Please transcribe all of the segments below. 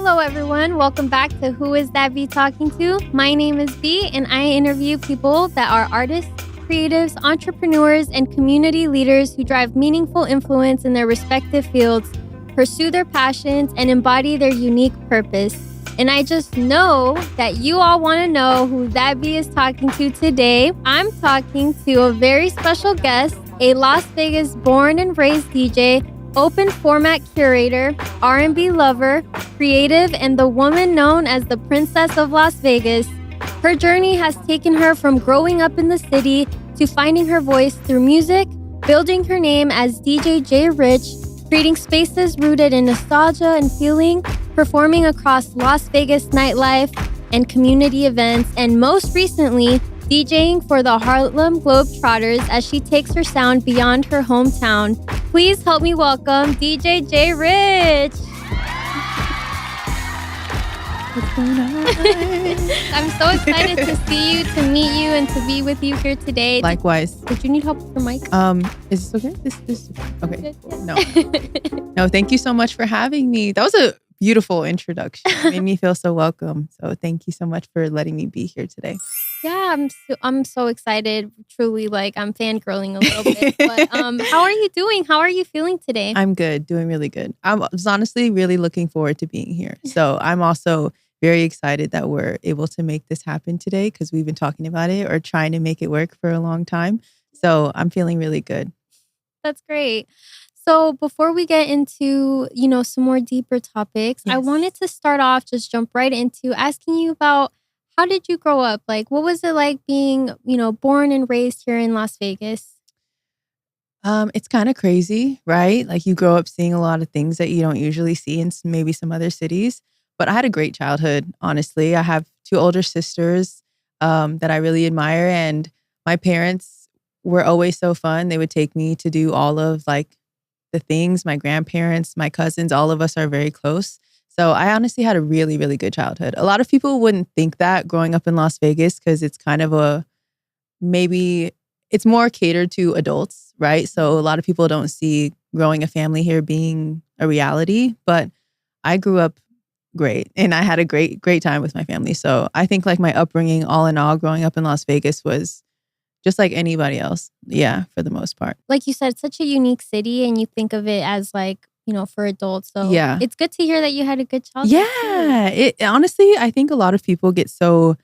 Hello, everyone. Welcome back to Who Is That Bee Talking To? My name is Bee, and I interview people that are artists, creatives, entrepreneurs, and community leaders who drive meaningful influence in their respective fields, pursue their passions, and embody their unique purpose. And I just know that you all want to know who that bee is talking to today. I'm talking to a very special guest, a Las Vegas born and raised DJ, open format curator, R&B lover, creative, and the woman known as the Princess of Las Vegas. Her journey has taken her from growing up in the city to finding her voice through music, building her name as DJ J Rich, creating spaces rooted in nostalgia and feeling, performing across Las Vegas nightlife and community events, and most recently, DJing for the Harlem Globetrotters as she takes her sound beyond her hometown. Please help me welcome DJ J Rich. What's going on? I'm so excited to see you, to meet you, and to be with you here today. Likewise. Did you need help with your mic? Is this okay? This okay. Good. No, thank you so much for having me. That was a beautiful introduction. It made me feel so welcome. So thank you so much for letting me be here today. Yeah, I'm so excited. Truly, I'm fangirling a little bit. But how are you doing? How are you feeling today? I'm good, doing really good. I was honestly really looking forward to being here. So I'm also very excited that we're able to make this happen today because we've been talking about it or trying to make it work for a long time. So I'm feeling really good. That's great. So before we get into, some more deeper topics, Yes. I wanted to start off, just jump right into asking you about how did you grow up? What was it like being, born and raised here in Las Vegas? It's kind of crazy, right? Like you grow up seeing a lot of things that you don't usually see in maybe some other cities. But I had a great childhood, honestly. I have two older sisters that I really admire. And my parents were always so fun. They would take me to do all of the things. My grandparents, my cousins, all of us are very close. So I honestly had a really, really good childhood. A lot of people wouldn't think that growing up in Las Vegas because it's kind of maybe it's more catered to adults, right? So a lot of people don't see growing a family here being a reality. But I grew up great and I had a great time with my family. So I think my upbringing all in all growing up in Las Vegas was just like anybody else. Yeah, for the most part. Like you said, it's such a unique city and you think of it as for adults. So yeah, it's good to hear that you had a good childhood. Yeah, honestly, I think a lot of people get so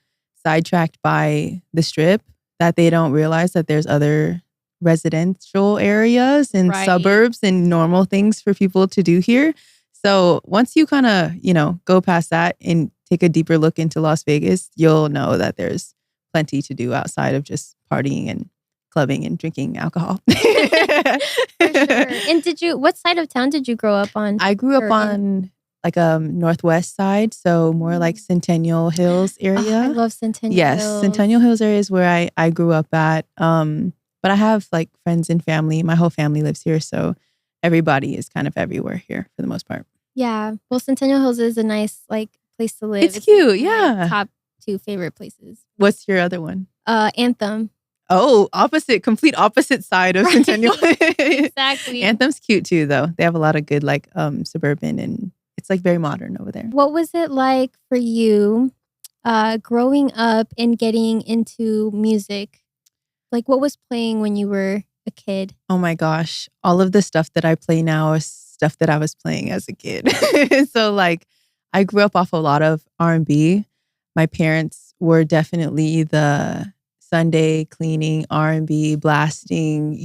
sidetracked by the Strip that they don't realize that there's other residential areas and suburbs and normal things for people to do here. So once you kind of, go past that and take a deeper look into Las Vegas, you'll know that there's plenty to do outside of just partying and clubbing and drinking alcohol. For sure. And what side of town did you grow up on? I grew up on northwest side, so more like Centennial Hills area. Oh, I love Centennial Yes, Hills. Centennial Hills area is where I grew up at. But I have friends and family. My whole family lives here, so everybody is kind of everywhere here for the most part. Yeah. Well, Centennial Hills is a nice place to live. It's cute, one of my yeah. top 2 favorite places. What's your other one? Anthem. Oh, complete opposite side of Centennial. Exactly. Anthem's cute too, though. They have a lot of good suburban and it's very modern over there. What was it like for you growing up and getting into music? What was playing when you were a kid? Oh my gosh. All of the stuff that I play now is stuff that I was playing as a kid. So I grew up off a lot of R&B. My parents were definitely the Sunday cleaning, R&B, blasting,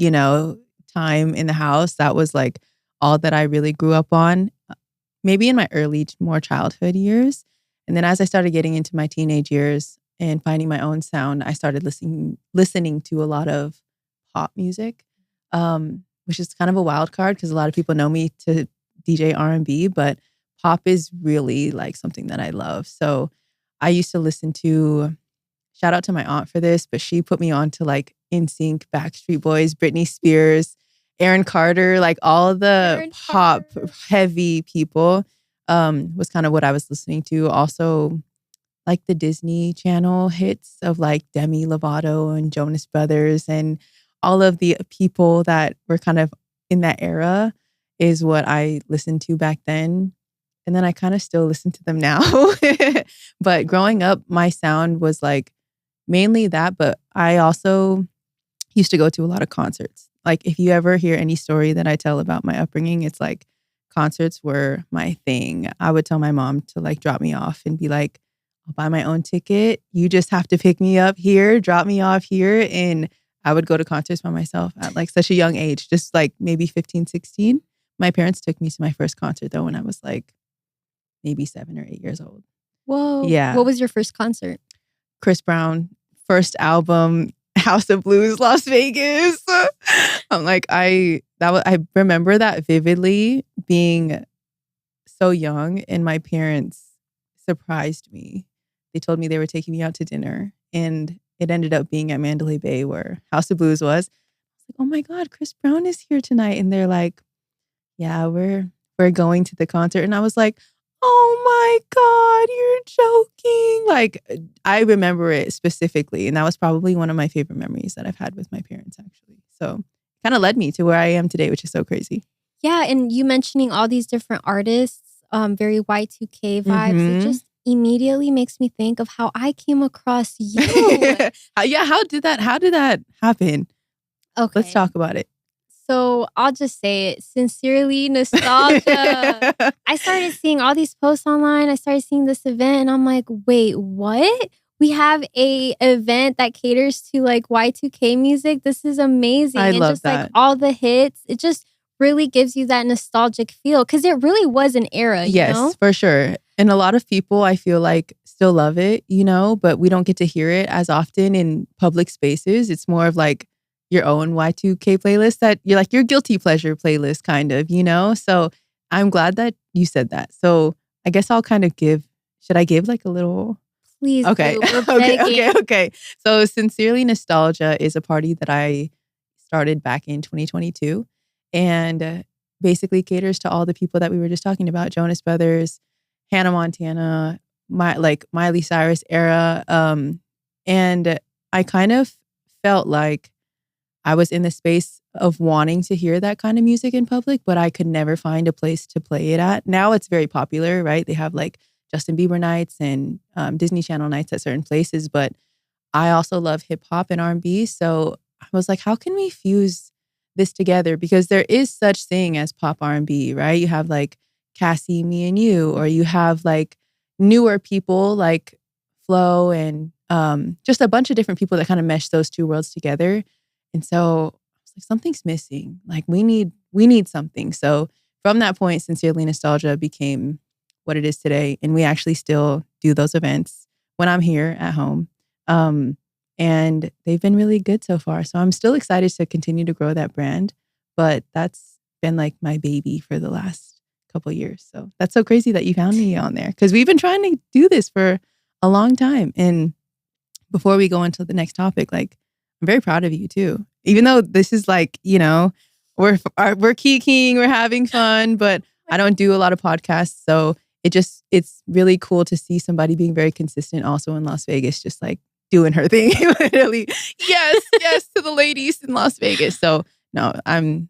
time in the house. That was all that I really grew up on, maybe in my early, more childhood years. And then as I started getting into my teenage years and finding my own sound, I started listening to a lot of pop music, which is kind of a wild card because a lot of people know me to DJ R&B, but pop is really something that I love. So I used to listen to, shout out to my aunt for this, but she put me on to NSYNC, Backstreet Boys, Britney Spears, Aaron Carter, all the pop heavy people was kind of what I was listening to. Also the Disney Channel hits of Demi Lovato and Jonas Brothers and all of the people that were kind of in that era is what I listened to back then. And then I kind of still listen to them now. But growing up, my sound was like mainly that. But I also used to go to a lot of concerts. Like if you ever hear any story that I tell about my upbringing, it's like concerts were my thing. I would tell my mom to like drop me off and be like, I'll buy my own ticket. You just have to pick me up here, drop me off here. And I would go to concerts by myself at like such a young age, just like maybe 15, 16. My parents took me to my first concert though when I was like maybe 7 or 8 years old. Whoa. Yeah. What was your first concert? Chris Brown, first album, House of Blues, Las Vegas. I'm like, I remember that vividly, being so young, and my parents surprised me. They told me they were taking me out to dinner, and it ended up being at Mandalay Bay where House of Blues was. I was like, oh my God, Chris Brown is here tonight. And they're like, yeah, we're going to the concert. And I was like, oh my God, you're joking. Like, I remember it specifically. And that was probably one of my favorite memories that I've had with my parents, actually. So kind of led me to where I am today, which is so crazy. Yeah. And you mentioning all these different artists, very Y2K vibes, it just immediately makes me think of how I came across you. Yeah. How did that happen? Okay. Let's talk about it. So I'll just say it. Sincerely, nostalgia. I started seeing all these posts online. I started seeing this event and I'm like, wait, what? We have a event that caters to like Y2K music. This is amazing. I and love just that. like all the hits. It just really gives you that nostalgic feel because it really was an era, you know? For sure. And a lot of people, I feel like, still love it, you know, but we don't get to hear it as often in public spaces. It's more of like your own Y2K playlist that you're like your guilty pleasure playlist kind of, you know? So I'm glad that you said that. So I guess I'll kind of should I give like a little? Please. Okay. Okay. So Sincerely Nostalgia is a party that I started back in 2022 and basically caters to all the people that we were just talking about. Jonas Brothers, Hannah Montana, Miley Cyrus era. And I kind of felt like I was in the space of wanting to hear that kind of music in public, but I could never find a place to play it at. Now it's very popular, right? They have like Justin Bieber nights and Disney Channel nights at certain places, but I also love hip hop and R&B. So I was like, how can we fuse this together? Because there is such thing as pop R&B, right? You have like Cassie, Me and You, or you have like newer people like Flo and just a bunch of different people that kind of mesh those two worlds together. And so I was like, something's missing. Like we need something. So from that point, Sincerely Nostalgia became what it is today. And we actually still do those events when I'm here at home. And they've been really good so far. So I'm still excited to continue to grow that brand. But that's been like my baby for the last couple of years. So that's so crazy that you found me on there because we've been trying to do this for a long time. And before we go into the next topic, like, I'm very proud of you too. Even though this is like, you know, we're kikiing, we're having fun, but I don't do a lot of podcasts. So it's really cool to see somebody being very consistent also in Las Vegas, just like doing her thing. Literally, yes to the ladies in Las Vegas. So no, I'm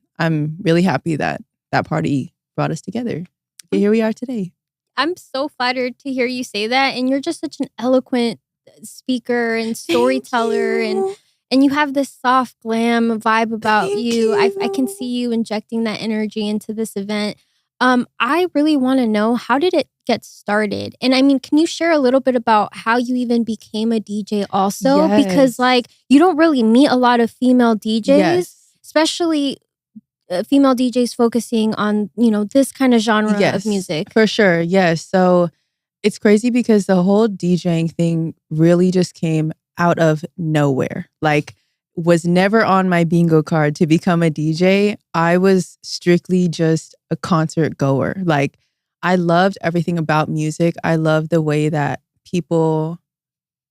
really happy that party brought us together. Okay, here we are today. I'm so flattered to hear you say that. And you're just such an eloquent speaker and storyteller and you have this soft glam vibe about you. I can see you injecting that energy into this event. I really want to know, how did it get started? And I mean, can you share a little bit about how you even became a DJ also? Yes. Because like you don't really meet a lot of female DJs, especially female DJs focusing on, you know, this kind of genre of music. For sure. Yes. So it's crazy because the whole DJing thing really just came out of nowhere. Like, was never on my bingo card to become a DJ. I was strictly just a concert goer. Like, I loved everything about music. I loved the way that people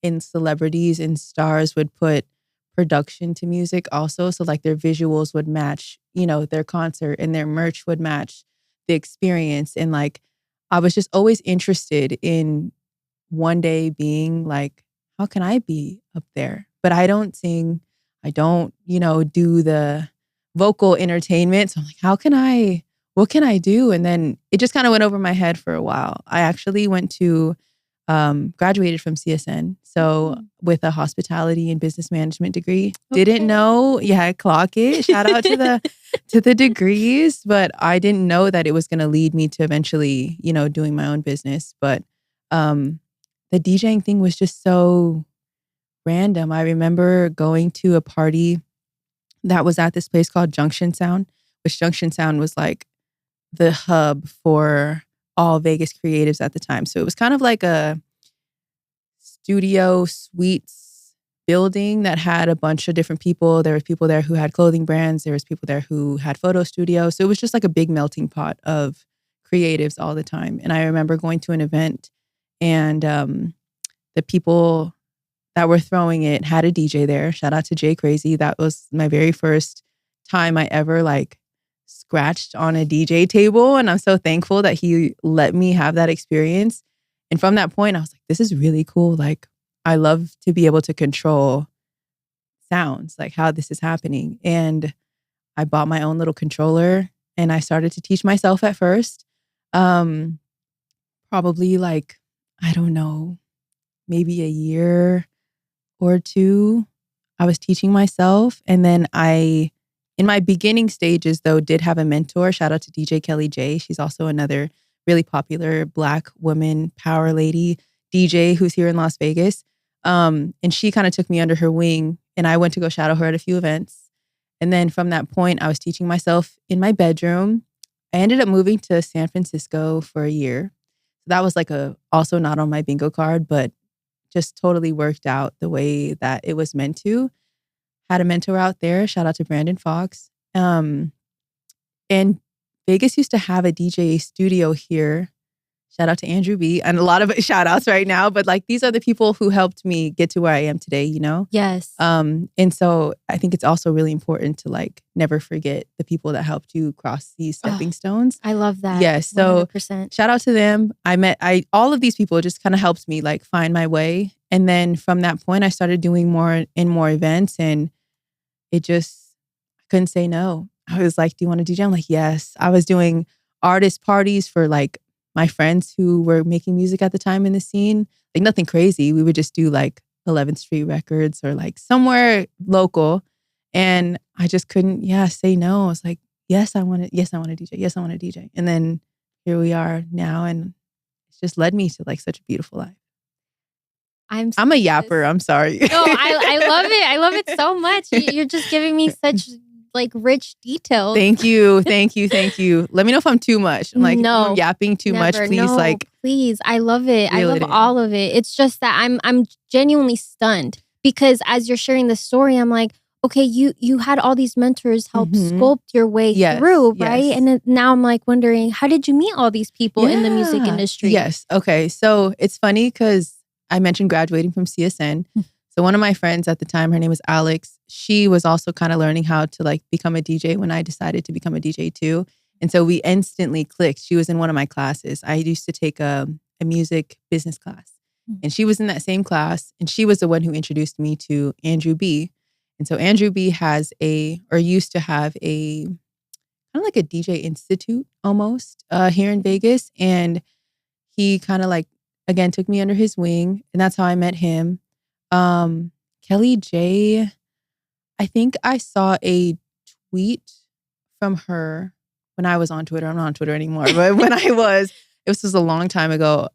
and celebrities and stars would put production to music also. So like their visuals would match, you know, their concert, and their merch would match the experience. And like, I was just always interested in one day being like, how can I be up there? But I don't sing. I don't, you know, do the vocal entertainment. So I'm like, what can I do? And then it just kind of went over my head for a while. I actually went to graduated from CSN. So with a hospitality and business management degree. Okay. Didn't know. Yeah, clock it. Shout out to the degrees. But I didn't know that it was going to lead me to eventually, doing my own business. But the DJing thing was just so random. I remember going to a party that was at this place called Junction Sound, which Junction Sound was like the hub for all Vegas creatives at the time. So it was kind of like a studio suites building that had a bunch of different people. There was people there who had clothing brands. There was people there who had photo studios. So it was just like a big melting pot of creatives all the time. And I remember going to an event and the people that were throwing it had a DJ there. Shout out to Jay Crazy. That was my very first time I ever scratched on a DJ table. And I'm so thankful that he let me have that experience. And from that point, I was like, this is really cool. I love to be able to control sounds, how this is happening. And I bought my own little controller and I started to teach myself at first. Probably I don't know, maybe a year or two, I was teaching myself. And then in my beginning stages, though, did have a mentor. Shout out to DJ Kelly J. She's also another really popular Black woman power lady DJ who's here in Las Vegas. And she kind of took me under her wing and I went to go shadow her at a few events. And then from that point, I was teaching myself in my bedroom. I ended up moving to San Francisco for a year. That was also not on my bingo card, but just totally worked out the way that it was meant to. Had a mentor out there. Shout out to Brandon Fox. And Vegas used to have a DJ studio here. Shout out to Andrew B. And a lot of shout outs right now. But these are the people who helped me get to where I am today, Yes. And so I think it's also really important to never forget the people that helped you cross these stepping stones. I love that. Yes. So 100%. Shout out to them. All of these people just kind of helped me find my way. And then from that point, I started doing more and more events and I couldn't say no. I was like, do you want to DJ? I'm like, yes. I was doing artist parties for my friends who were making music at the time in the scene. Nothing crazy. We would just do 11th Street Records or somewhere local. And I just couldn't, say no. I was like, yes, I want to DJ. Yes, I want to DJ. And then here we are now. And it's just led me to such a beautiful life. I'm a yapper. I'm sorry. No, I love it. I love it so much. You're just giving me such rich details. Thank you. Let me know if I'm too much. I'm no, I'm yapping too much. Please, no, please. I love it. I love all of it. It's just that I'm genuinely stunned because as you're sharing the story, I'm like, okay, you had all these mentors help sculpt your way through, right? Yes. And then now I'm wondering, how did you meet all these people in the music industry? Yes. Okay. So it's funny because I mentioned graduating from CSN. So one of my friends at the time, her name was Alex. She was also kind of learning how to become a DJ when I decided to become a DJ too. And so we instantly clicked. She was in one of my classes. I used to take a music business class. And she was in that same class. And she was the one who introduced me to Andrew B. And so Andrew B used to have a kind of a DJ institute almost here in Vegas. And he kind of again, took me under his wing. And that's how I met him. Kelly J, I think I saw a tweet from her when I was on Twitter. I'm not on Twitter anymore, but when it was just a long time ago.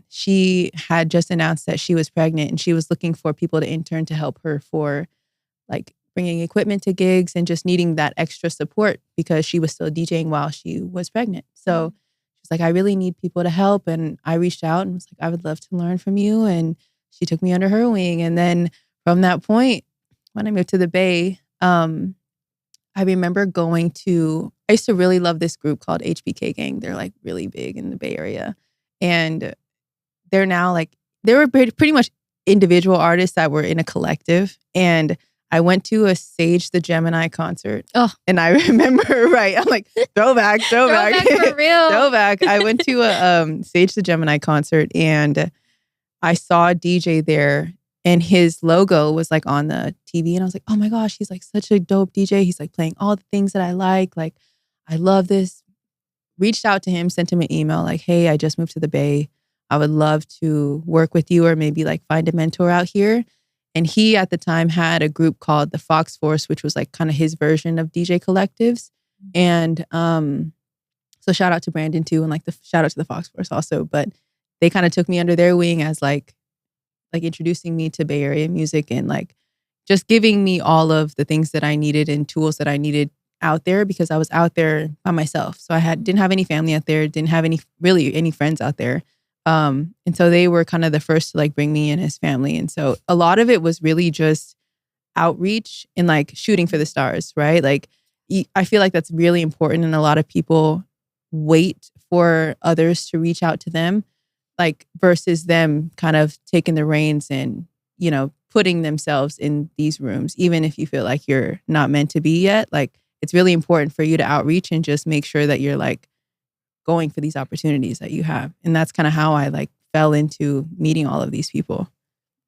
She had just announced that she was pregnant and she was looking for people to intern to help her for bringing equipment to gigs and just needing that extra support because she was still DJing while she was pregnant. So she's like, I really need people to help. And I reached out and was like, I would love to learn from you. And she took me under her wing. And then from that point, when I moved to the Bay, I remember I used to really love this group called HBK Gang. They're really big in the Bay Area. And they're now they were pretty much individual artists that were in a collective. And I went to a Sage the Gemini concert. Oh. And I remember, right, I'm like, throwback. Throwback for real. Throwback. I went to a Sage the Gemini concert and I saw a DJ there and his logo was on the TV. And I was like, oh my gosh, he's such a dope DJ. He's playing all the things that I like. I love this reached out to him, sent him an email like, hey, I just moved to the Bay. I would love to work with you or maybe like find a mentor out here. And he at the time had a group called the Fox Force, which was like kind of his version of DJ collectives. And so shout out to Brandon too, and like the shout out to the Fox Force also. But they kind of took me under their wing as like introducing me to Bay Area music and like just giving me all of the things that I needed and tools that I needed out there because I was out there by myself. So I didn't have any family out there, didn't have any friends out there. And so they were kind of the first to like bring me in as family. And so a lot of it was really just outreach and like shooting for the stars, right? Like I feel like that's really important. And a lot of people wait for others to reach out to them, like versus them kind of taking the reins and, you know, putting themselves in these rooms, even if you feel like you're not meant to be yet. Like it's really important for you to outreach and just make sure that you're like going for these opportunities that you have. And that's kind of how I like fell into meeting all of these people.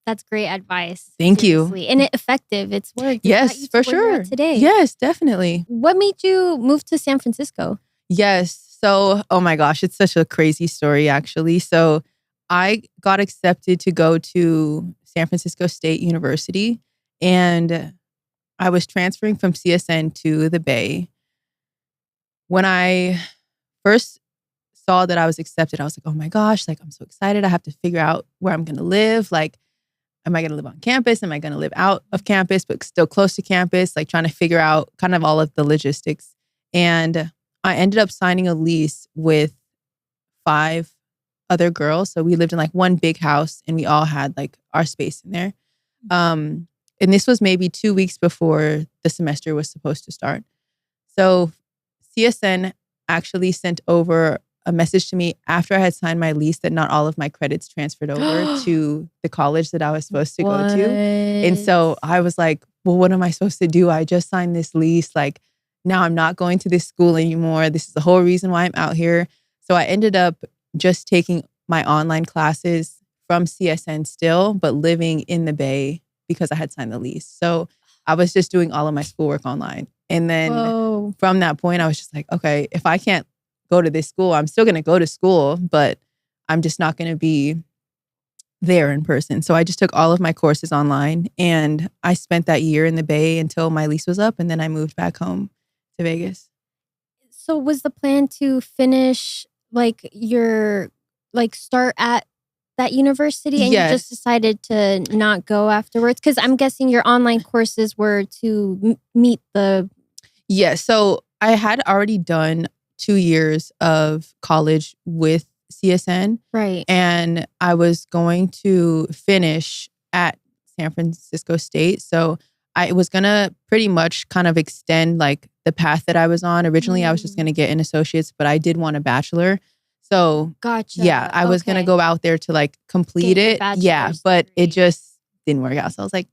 That's great advice. Thank Seriously. you. And it effective. It's worked. Yes, for sure. Today. Yes, definitely. What made you move to San Francisco? Yes. So, oh my gosh, it's such a crazy story actually. So I got accepted to go to San Francisco State University and I was transferring from CSN to the Bay. When I first saw that I was accepted, I was like, oh my gosh, like I'm so excited. I have to figure out where I'm going to live. Like, am I going to live on campus? Am I going to live out of campus, but still close to campus? Like trying to figure out kind of all of the logistics. And I ended up signing a lease with 5 other girls. So we lived in like one big house and we all had like our space in there. And this was maybe 2 weeks before the semester was supposed to start. So CSN actually sent over a message to me after I had signed my lease that not all of my credits transferred over to the college that I was supposed to go to. And so I was like, well, what am I supposed to do? I just signed this lease. Like now I'm not going to this school anymore. This is the whole reason why I'm out here. So I ended up just taking my online classes from CSN still, but living in the Bay because I had signed the lease. So I was just doing all of my schoolwork online. And then from that point, I was just like, okay, if I can't go to this school, I'm still going to go to school, but I'm just not going to be there in person. So I just took all of my courses online and I spent that year in the Bay until my lease was up. And then I moved back home to Vegas. So was the plan to finish like start at that university and Yes. you just decided to not go afterwards? Because I'm guessing your online courses were to meet the... Yes. So I had already done 2 years of college with CSN. Right. And I was going to finish at San Francisco State. So I was going to pretty much kind of extend like the path that I was on. Originally, I was just going to get an associate's, but I did want a bachelor. So gotcha. Yeah, I was going to go out there to like complete it. Yeah, but it just didn't work out. So I was like,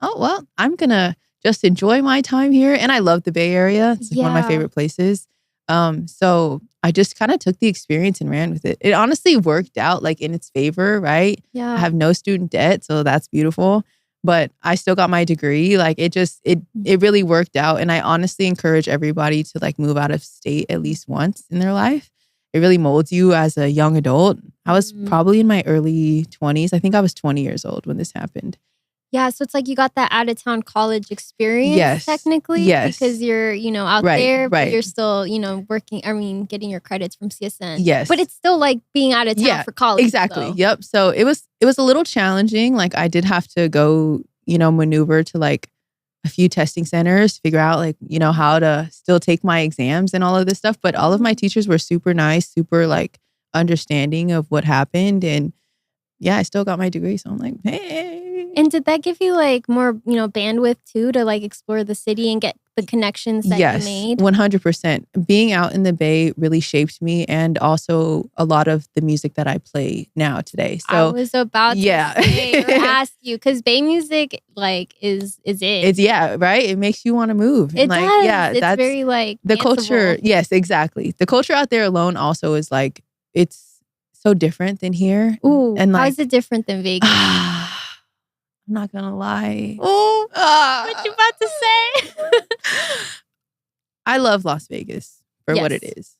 oh, well, I'm going to just enjoy my time here. And I love the Bay Area. It's like one of my favorite places. So I just kind of took the experience and ran with it. It honestly worked out like in its favor, right? Yeah. I have no student debt, so that's beautiful. But I still got my degree. Like it really worked out. And I honestly encourage everybody to like move out of state at least once in their life. It really molds you as a young adult. I was probably in my early 20s. I think I was 20 years old when this happened. Yeah, so it's like you got that out-of-town college experience, technically. Yes. Because you're, out there, but you're still, working, getting your credits from CSN. Yes. But it's still like being out of town for college. Exactly. Though. Yep. So it was a little challenging. Like I did have to go, maneuver to like a few testing centers to figure out like, how to still take my exams and all of this stuff. But all of my teachers were super nice, super like understanding of what happened. And yeah, I still got my degree. So I'm like, hey. And did that give you like more, bandwidth too to like explore the city and get the connections that you made? 100%. Being out in the Bay really shaped me and also a lot of the music that I play now today. So I was about to say or ask you because Bay music like is it? It's right? It makes you want to move. It like, does. Yeah, it's that's very like the danceable. Culture. Yes, exactly. The culture out there alone also is like it's so different than here. Ooh, and like, how is it different than Vegas? I'm not gonna lie. Oh, what you about to say? I love Las Vegas for what it is.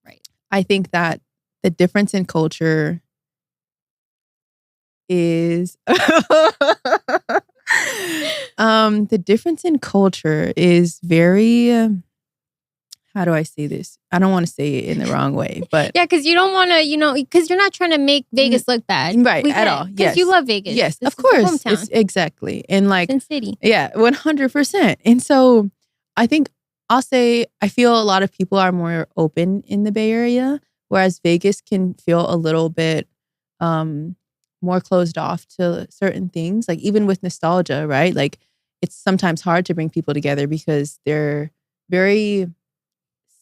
Right. I think that the difference in culture is the difference in culture is very how do I say this? I don't want to say it in the wrong way, but Yeah, because you don't want to, because you're not trying to make Vegas look bad. right, at all. Yes. Because you love Vegas. Yes, This of is the course. hometown. It's exactly. And like, Sin City. yeah, 100%. And so I think I'll say I feel a lot of people are more open in the Bay Area, whereas Vegas can feel a little bit more closed off to certain things. Like even with nostalgia, right? Like it's sometimes hard to bring people together because they're very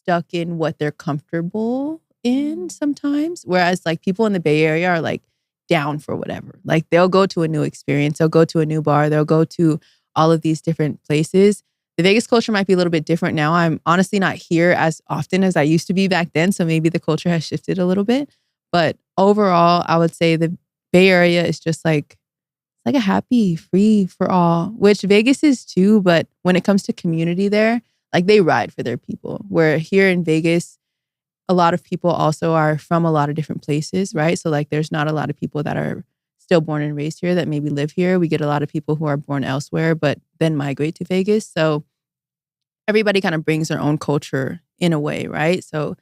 stuck in what they're comfortable in sometimes. Whereas like people in the Bay Area are like down for whatever. Like they'll go to a new experience, they'll go to a new bar, they'll go to all of these different places. The Vegas culture might be a little bit different now. I'm honestly not here as often as I used to be back then. So maybe the culture has shifted a little bit. But overall, I would say the Bay Area is just like, it's like a happy, free for all, which Vegas is too. But when it comes to community there, like they ride for their people. Where here in Vegas, a lot of people also are from a lot of different places, right? So like there's not a lot of people that are still born and raised here that maybe live here. We get a lot of people who are born elsewhere, but then migrate to Vegas. So everybody kind of brings their own culture in a way, right? So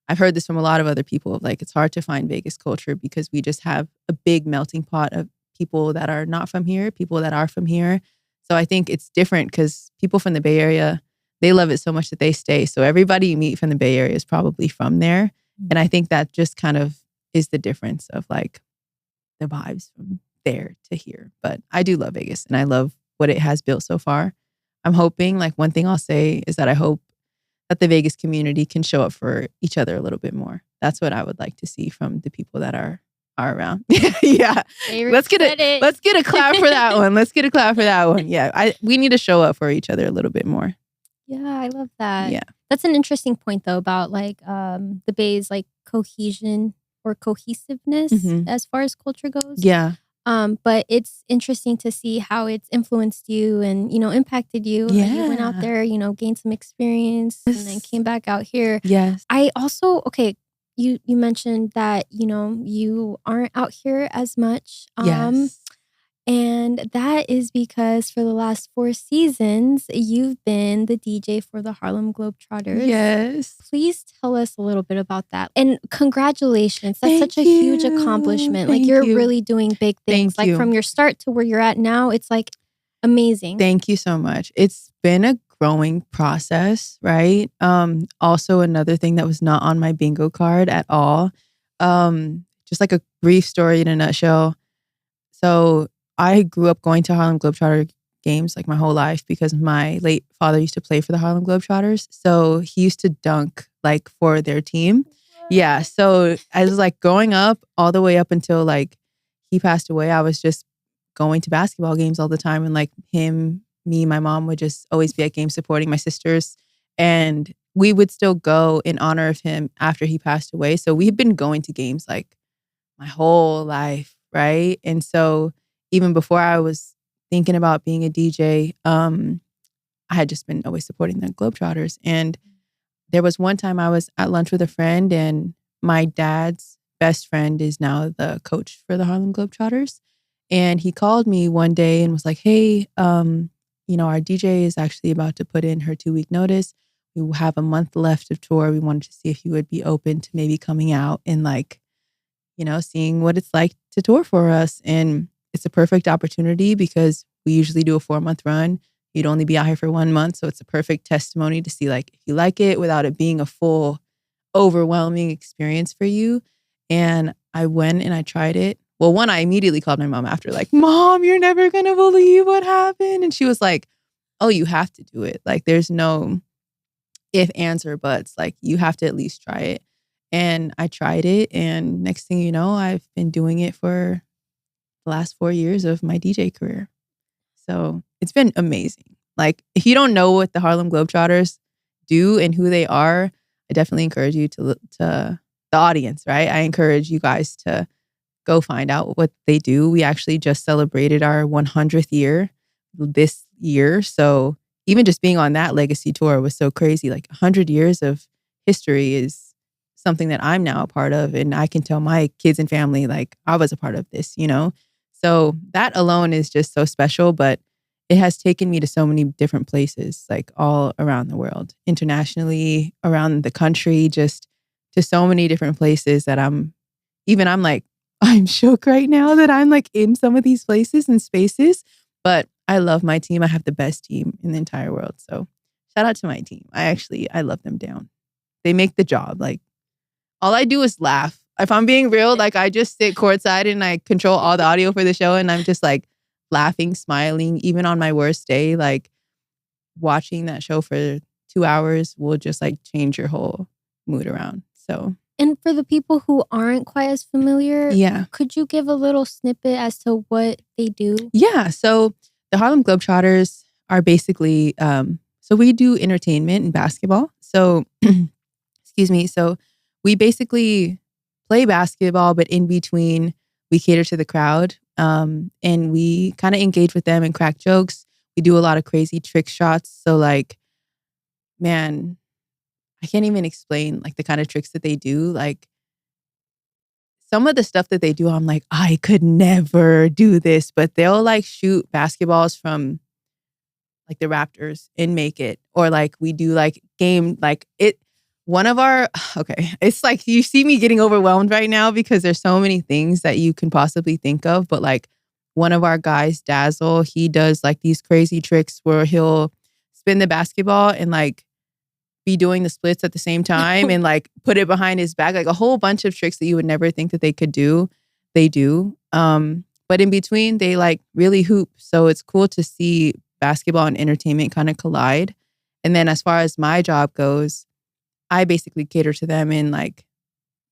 I've heard this from a lot of other people. Like it's hard to find Vegas culture because we just have a big melting pot of people that are not from here, people that are from here. So I think it's different because people from the Bay Area, they love it so much that they stay. So everybody you meet from the Bay Area is probably from there. And I think that just kind of is the difference of like the vibes from there to here. But I do love Vegas and I love what it has built so far. I'm hoping, like one thing I'll say is that I hope that the Vegas community can show up for each other a little bit more. That's what I would like to see from the people that are around. Yeah. Let's get a clap for that one. Let's get a clap for that one. Yeah. We need to show up for each other a little bit more. Yeah, I love that. Yeah. That's an interesting point though about like the Bay's like cohesion or cohesiveness as far as culture goes. Yeah. But it's interesting to see how it's influenced you and, impacted you. Yeah. You went out there, gained some experience and then came back out here. Yes. I also, you mentioned that, you aren't out here as much. Yes. And that is because for the last 4 seasons, you've been the DJ for the Harlem Globetrotters. Yes. Please tell us a little bit about that. And congratulations. That's Thank such a huge accomplishment. Thank like you're you. really doing big things. Thank you. From your start to where you're at now, it's like amazing. Thank you so much. It's been a growing process, right? Also another thing that was not on my bingo card at all. Just like a brief story in a nutshell. So I grew up going to Harlem Globetrotter games like my whole life because my late father used to play for the Harlem Globetrotters. So he used to dunk like for their team. Yeah. So I was like growing up all the way up until like he passed away. I was just going to basketball games all the time. And like him, me, my mom would just always be at games supporting my sisters. And we would still go in honor of him after he passed away. So we've been going to games like my whole life. Right. And so even before I was thinking about being a DJ, I had just been always supporting the Globetrotters. And there was one time I was at lunch with a friend and my dad's best friend is now the coach for the Harlem Globetrotters. And he called me one day and was like, hey, our DJ is actually about to put in her 2-week notice. We have a month left of tour. We wanted to see if you would be open to maybe coming out and like, seeing what it's like to tour for us. And it's a perfect opportunity because we usually do a 4-month run. You'd only be out here for 1 month. So it's a perfect testimony to see like if you like it without it being a full overwhelming experience for you. And I went and I tried it. Well, one, I immediately called my mom after like, Mom, you're never going to believe what happened. And she was like, oh, you have to do it. Like there's no if, ands, or buts. Like you have to at least try it. And I tried it. And next thing you know, I've been doing it for the last 4 years of my DJ career. So it's been amazing. Like if you don't know what the Harlem Globetrotters do and who they are, I definitely encourage you to the audience, right? I encourage you guys to go find out what they do. We actually just celebrated our 100th year this year. So even just being on that legacy tour was so crazy. Like 100 years of history is something that I'm now a part of. And I can tell my kids and family, like, I was a part of this, you know? So that alone is just so special. But it has taken me to so many different places, like all around the world, internationally, around the country, just to so many different places that I'm like, I'm shook right now that I'm like in some of these places and spaces. But I love my team. I have the best team in the entire world. So shout out to my team. I love them down. They make the job. Like, all I do is laugh. If I'm being real, like, I just sit courtside and I control all the audio for the show, and I'm just like laughing, smiling, even on my worst day. Like, watching that show for 2 hours will just like change your whole mood around. So, and for the people who aren't quite as familiar, yeah, could you give a little snippet as to what they do? Yeah. So the Harlem Globetrotters are basically, so we do entertainment and basketball. So, excuse me. So we basically play basketball, but in between, we cater to the crowd, and we kind of engage with them and crack jokes. We do a lot of crazy trick shots. So, like, man, I can't even explain like the kind of tricks that they do. Like, some of the stuff that they do, I'm like, I could never do this. But they'll like shoot basketballs from like the Raptors and make it. Or like we do like game, like it. One of our, okay, it's like you see me getting overwhelmed right now because there's so many things that you can possibly think of. But like one of our guys, Dazzle, he does like these crazy tricks where he'll spin the basketball and like be doing the splits at the same time and like put it behind his back. Like a whole bunch of tricks that you would never think that they could do, they do. But in between, they like really hoop. So it's cool to see basketball and entertainment kind of collide. And then as far as my job goes, I basically cater to them in like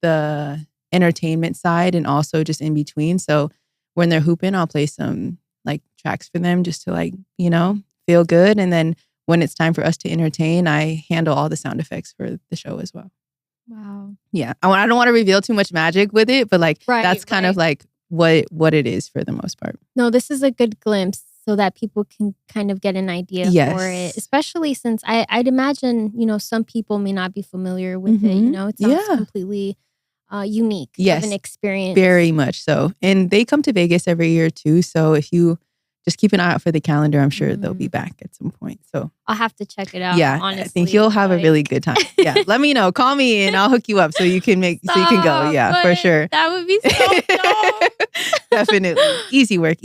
the entertainment side and also just in between. So when they're hooping, I'll play some like tracks for them just to like, you know, feel good. And then when it's time for us to entertain, I handle all the sound effects for the show as well. Wow. Yeah. I don't want to reveal too much magic with it, but like that's kind of like what it is for the most part. No, this is a good glimpse so that people can kind of get an idea for it, especially since I'd imagine, you know, some people may not be familiar with it. You know, it sounds completely unique of an experience. Very much so. And they come to Vegas every year too. So if you just keep an eye out for the calendar, I'm sure they'll be back at some point. So I'll have to check it out. Yeah, honestly, I think you'll have a really good time. Yeah, let me know. Call me and I'll hook you up so you can go. Yeah, for sure. That would be so dope. Definitely. Easy work.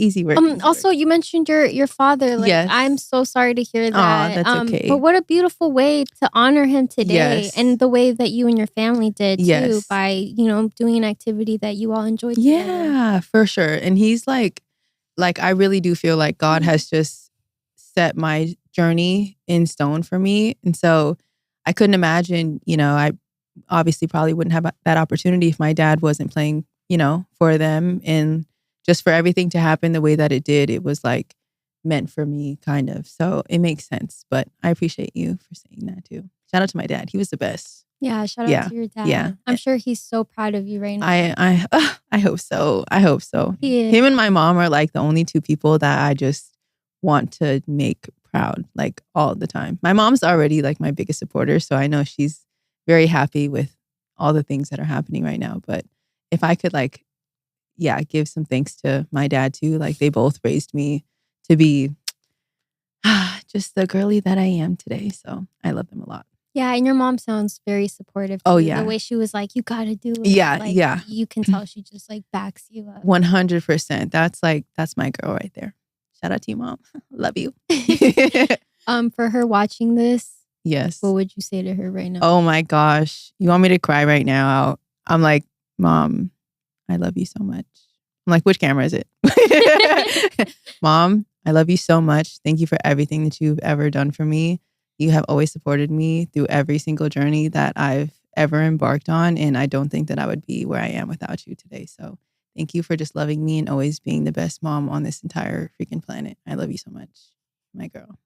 Also, you mentioned your father. Like, yes. I'm so sorry to hear that. Oh, that's okay. But what a beautiful way to honor him today, and the way that you and your family did too, by, you know, doing an activity that you all enjoyed together. Yeah, for sure. And he's like I really do feel like God has just set my journey in stone for me. And so I couldn't imagine, you know, I obviously probably wouldn't have that opportunity if my dad wasn't playing, you know, for them. And just for everything to happen the way that it did, it was like meant for me kind of. So it makes sense. But I appreciate you for saying that too. Shout out to my dad. He was the best. Yeah, shout out to your dad. Yeah. I'm sure he's so proud of you right now. I hope so. I hope so. Yeah. Him and my mom are like the only two people that I just want to make proud, like all the time. My mom's already like my biggest supporter, so I know she's very happy with all the things that are happening right now. But if I could like, give some thanks to my dad too. Like they both raised me to be just the girly that I am today. So I love them a lot. Yeah, and your mom sounds very supportive too. Oh, yeah. The way she was like, you gotta do it. Yeah, like, yeah. You can tell she just like backs you up. 100%. That's my girl right there. Shout out to you, Mom. Love you. For her watching this, yes. What would you say to her right now? Oh my gosh. You want me to cry right now? I'm like, Mom, I love you so much. I'm like, which camera is it? Mom, I love you so much. Thank you for everything that you've ever done for me. You have always supported me through every single journey that I've ever embarked on. And I don't think that I would be where I am without you today. So thank you for just loving me and always being the best mom on this entire freaking planet. I love you so much, my girl.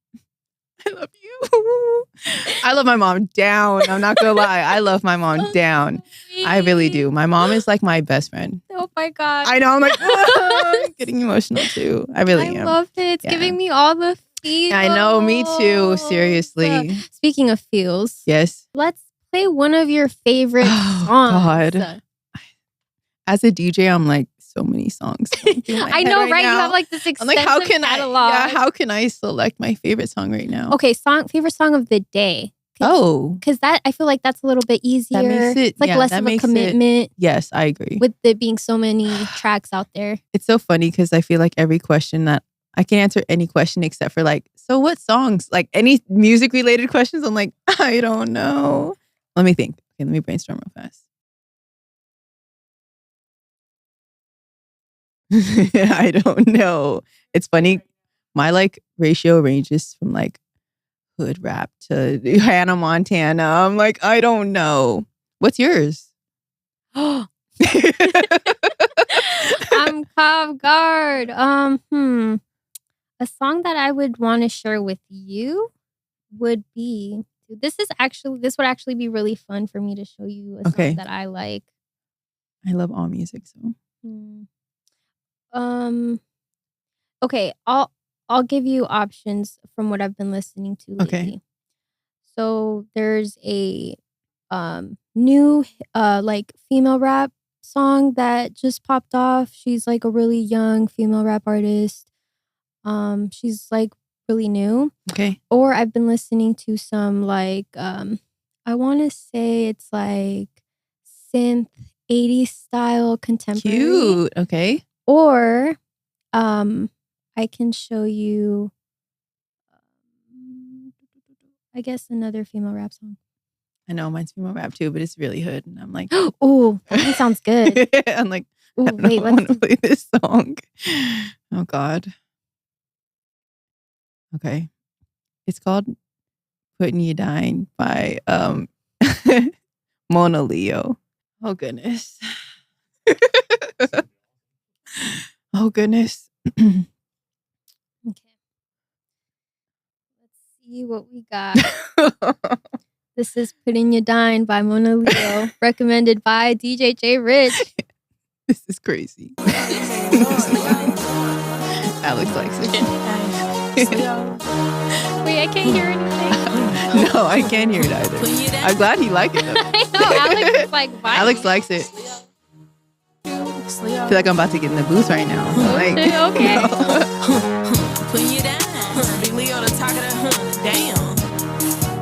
I love you. I love my mom down. I'm not going to lie. I love my mom down. I really do. My mom is like my best friend. Oh my God. I know. I'm like, I'm getting emotional too. I really am. I love it. It's giving me all the feels. I know. Me too. Seriously. Speaking of feels. Yes. Let's play one of your favorite songs. God. As a DJ, I'm like so many songs. I know, right? You have like this extensive catalog. How can I select my favorite song right now? Okay, favorite song of the day. Because that, I feel like that's a little bit easier. That makes it, it's like less of a commitment. Yes, I agree. With there being so many tracks out there. It's so funny because I feel like every question that I can answer any question except for like, so what songs? Like any music related questions, I'm like, I don't know. Let me think. Okay, let me brainstorm real fast. I don't know. It's funny. My like ratio ranges from like hood rap to Hannah Montana. I'm like, I don't know. What's yours? I'm caught guard. A song that I would want to share with you would be this would actually be really fun for me to show you a song that I like. I love all music, so. Okay, I'll give you options from what I've been listening to lately. Okay. So there's a new like female rap song that just popped off. She's like a really young female rap artist. She's like really new. Okay. Or I've been listening to some like I want to say it's like synth 80s style contemporary. Cute. Okay. Or I can show you I guess another female rap song. I know mine's female rap too, but it's really hood, and I'm like, oh, that sounds good. I'm like, ooh, I want to play this song. Oh God. Okay, it's called "Putting You Down" by Mona Leo. Oh goodness. Oh goodness. Okay. Let's see what we got. This is Putting You Down by Mona Leo, recommended by DJ J Rich. This is crazy. Alex likes it. Wait, I can't hear anything. No, I can't hear it either. I'm glad he liked it though. I know, Alex is like vibing. Alex likes it. I feel like I'm about to get in the booth right now. Okay. Put you down. Big Leo the talk of the damn.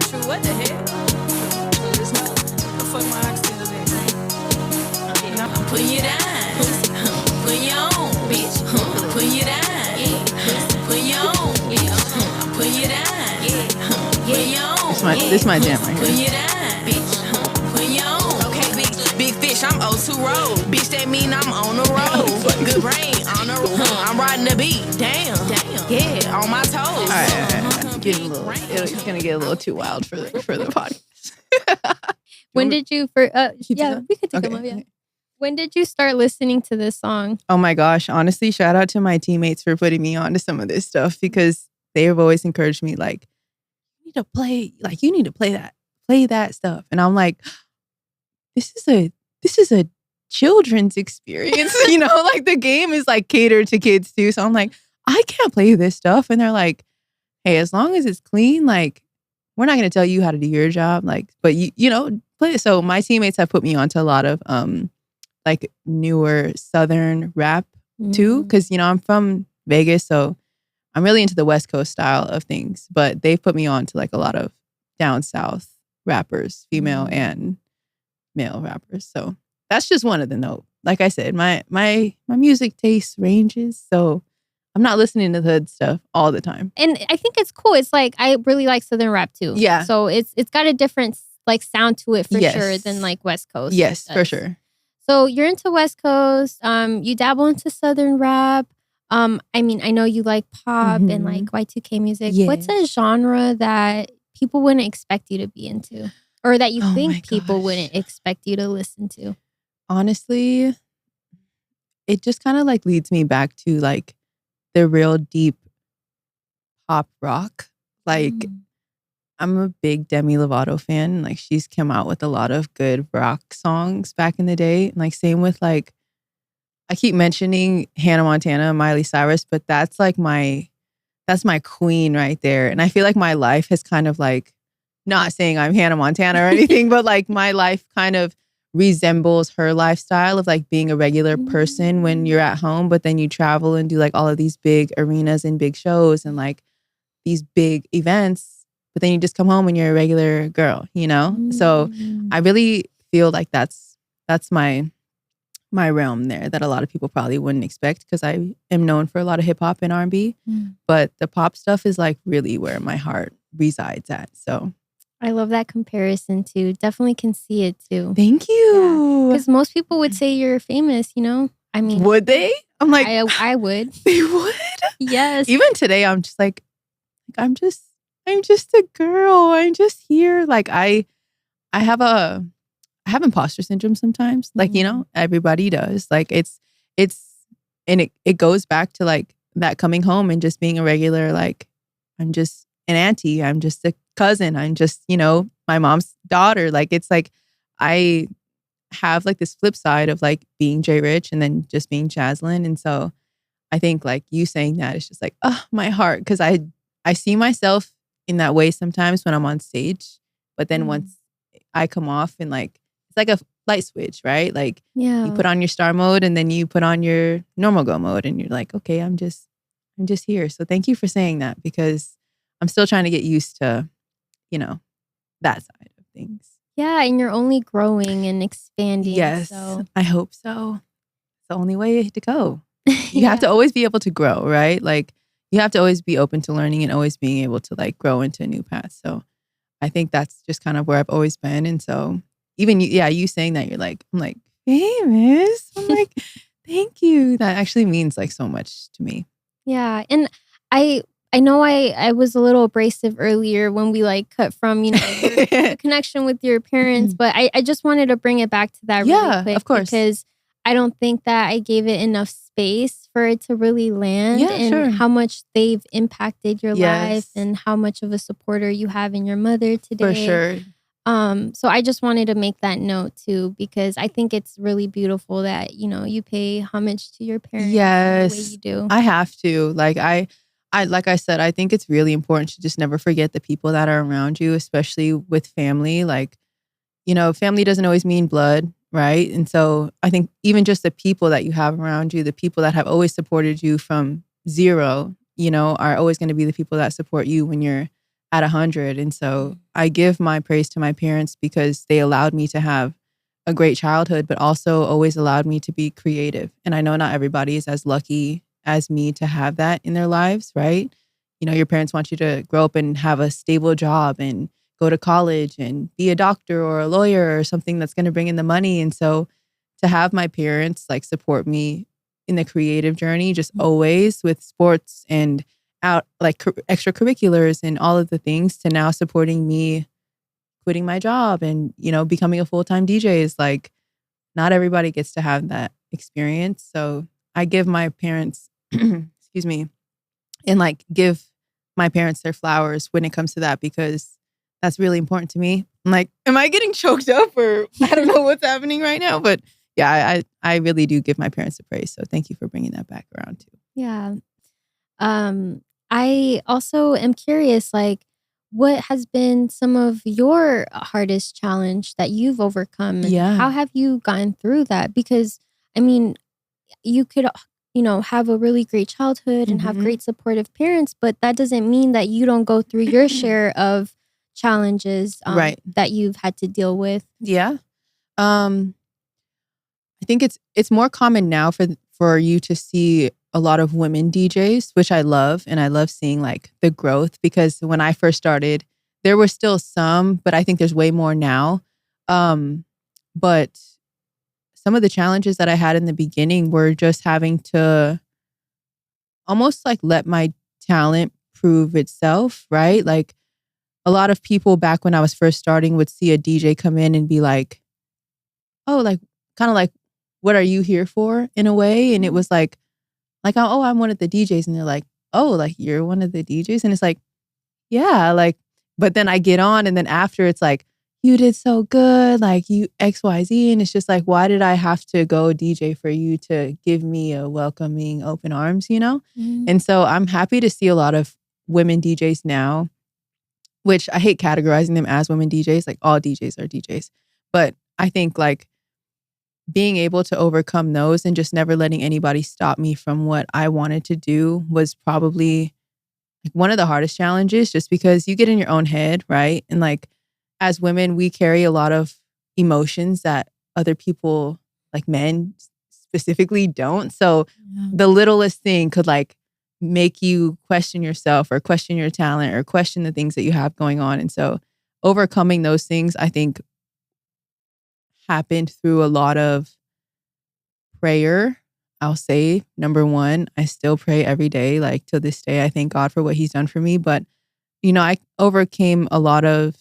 True, what the heck? The fuck my ox the other day. Put you down. Put you on, bitch. Put you down. Put you on. Put you down. Put you on. This my jam right Put here. you down, bitch. Put you on. Okay, big fish, I'm O2 road. Bitch, that mean I'm on the road. Good brain on the road. I'm riding the beat. Damn. Yeah, on my toes. All right. Getting a little. It's gonna get a little too wild for the podcast. When did you we could take them up, yeah. When did you start listening to this song? Oh my gosh. Honestly, shout out to my teammates for putting me on to some of this stuff because they have always encouraged me like, you need to play that stuff. And I'm like, this is a children's experience. You know, like the game is like catered to kids too. So I'm like, I can't play this stuff. And they're like, hey, as long as it's clean, like we're not going to tell you how to do your job. Like, but you know, play it. So my teammates have put me onto a lot of like newer Southern rap too. Cause you know, I'm from Vegas. So I'm really into the West Coast style of things, but they've put me on to like a lot of down South rappers, female and male rappers. So that's just one of the note. Like I said, my music taste ranges. So I'm not listening to the hood stuff all the time. And I think it's cool. It's like, I really like Southern rap too. Yeah. So it's got a different like sound to it for sure than like West Coast. Yes, for sure. So you're into West Coast. You dabble into Southern rap. I mean, I know you like pop and like Y2K music. Yeah. What's a genre that people wouldn't expect you to be into? Or that you think people wouldn't expect you to listen to? Honestly, it just kind of like leads me back to like the real deep pop rock. Like I'm a big Demi Lovato fan. Like she's come out with a lot of good rock songs back in the day. And like same with like, I keep mentioning Hannah Montana and Miley Cyrus, but that's my queen right there. And I feel like my life has kind of like not saying I'm Hannah Montana or anything, but like my life kind of resembles her lifestyle of like being a regular person when you're at home, but then you travel and do like all of these big arenas and big shows and like these big events, but then you just come home and you're a regular girl, you know? So I really feel like that's my realm there that a lot of people probably wouldn't expect because I am known for a lot of hip hop and R&B, but the pop stuff is like really where my heart resides at. So I love that comparison too. Definitely can see it too. Thank you. Because most people would say you're famous, you know? I mean, would they? I'm like, I would. They would? Yes. Even today, I'm just like, I'm just a girl. I'm just here. Like I have imposter syndrome sometimes. Like, you know, everybody does. Like it's and it goes back to like that coming home and just being a regular, like, I'm just an auntie. I'm just a cousin. I'm just, you know, my mom's daughter. Like, it's like, I have like this flip side of like being J Rich and then just being Jaslyn. And so I think like you saying that is just like, oh, my heart. Cause I see myself in that way sometimes when I'm on stage, but then once I come off and like, it's like a light switch, right? Like you put on your star mode and then you put on your normal go mode and you're like, okay, I'm just here. So thank you for saying that because I'm still trying to get used to, you know, that side of things. Yeah, and you're only growing and expanding. Yes, so. I hope so. It's the only way to go. You have to always be able to grow, right? Like you have to always be open to learning and always being able to like grow into a new path. So I think that's just kind of where I've always been. And so even you saying that, you're like, I'm like, famous. I'm like, thank you. That actually means like so much to me. Yeah. And I know I was a little abrasive earlier when we like cut from, you know, your connection with your parents, but I just wanted to bring it back to that really quick. Of course. Because I don't think that I gave it enough space for it to really land and how much they've impacted your life and how much of a supporter you have in your mother today. For sure. So I just wanted to make that note too, because I think it's really beautiful that, you know, you pay homage to your parents the way you do. I have to. Like I like I said, I think it's really important to just never forget the people that are around you, especially with family. Like, you know, family doesn't always mean blood, right? And so I think even just the people that you have around you, the people that have always supported you from zero, you know, are always going to be the people that support you when you're at 100. And so I give my praise to my parents because they allowed me to have a great childhood, but also always allowed me to be creative. And I know not everybody is as lucky as me to have that in their lives, right? You know, your parents want you to grow up and have a stable job and go to college and be a doctor or a lawyer or something that's going to bring in the money. And so to have my parents like support me in the creative journey, just always with sports and out like extracurriculars and all of the things, to now supporting me quitting my job and, you know, becoming a full-time DJ is like, not everybody gets to have that experience. So I give my parents, excuse me, and like give my parents their flowers when it comes to that, because that's really important to me. I'm like, am I getting choked up or I don't know what's happening right now? But yeah, I really do give my parents the praise. So thank you for bringing that back around too. Yeah. I also am curious, like, what has been some of your hardest challenge that you've overcome? And how have you gotten through that? Because, I mean, you could, you know, have a really great childhood and have great supportive parents, but that doesn't mean that you don't go through your share of challenges that you've had to deal with. Yeah. I think it's more common now for you to see a lot of women DJs, which I love. And I love seeing like the growth, because when I first started, there were still some, but I think there's way more now. But some of the challenges that I had in the beginning were just having to almost like let my talent prove itself, right? Like a lot of people back when I was first starting would see a DJ come in and be like, oh, like kind of like, what are you here for in a way? And it was like, oh, I'm one of the DJs. And they're like, oh, like you're one of the DJs? And it's like, yeah, like, but then I get on and then after it's like, you did so good, like you XYZ. And it's just like, why did I have to go DJ for you to give me a welcoming open arms, you know? And so I'm happy to see a lot of women DJs now which I hate categorizing them as women DJs. Like all DJs are DJs. But I think like being able to overcome those and just never letting anybody stop me from what I wanted to do was probably like one of the hardest challenges, just because you get in your own head, right? And like as women, we carry a lot of emotions that other people, like men specifically, don't. So the littlest thing could like make you question yourself or question your talent or question the things that you have going on. And so overcoming those things, I think, happened through a lot of prayer. I'll say, number one, I still pray every day. Like to this day, I thank God for what he's done for me. But, you know, I overcame a lot of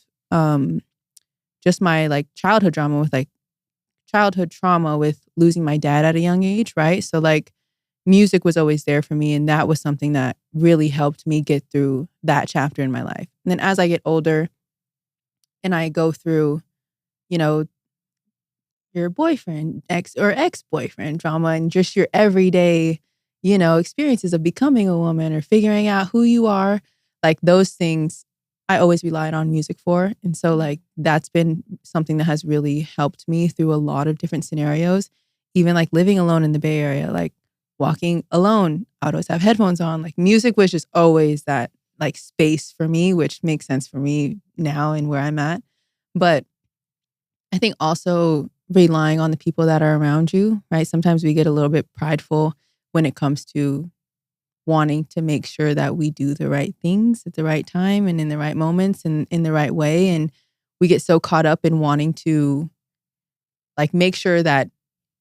just my like childhood trauma with losing my dad at a young age, right? So like music was always there for me. And that was something that really helped me get through that chapter in my life. And then as I get older and I go through, you know, your boyfriend, ex-boyfriend drama and just your everyday, you know, experiences of becoming a woman or figuring out who you are, like those things I always relied on music for. And so like that's been something that has really helped me through a lot of different scenarios, even like living alone in the Bay Area, like walking alone. I would always have headphones on. Like music was just always that like space for me, which makes sense for me now and where I'm at. But I think also relying on the people that are around you, right? Sometimes we get a little bit prideful when it comes to wanting to make sure that we do the right things at the right time and in the right moments and in the right way. And we get so caught up in wanting to like make sure that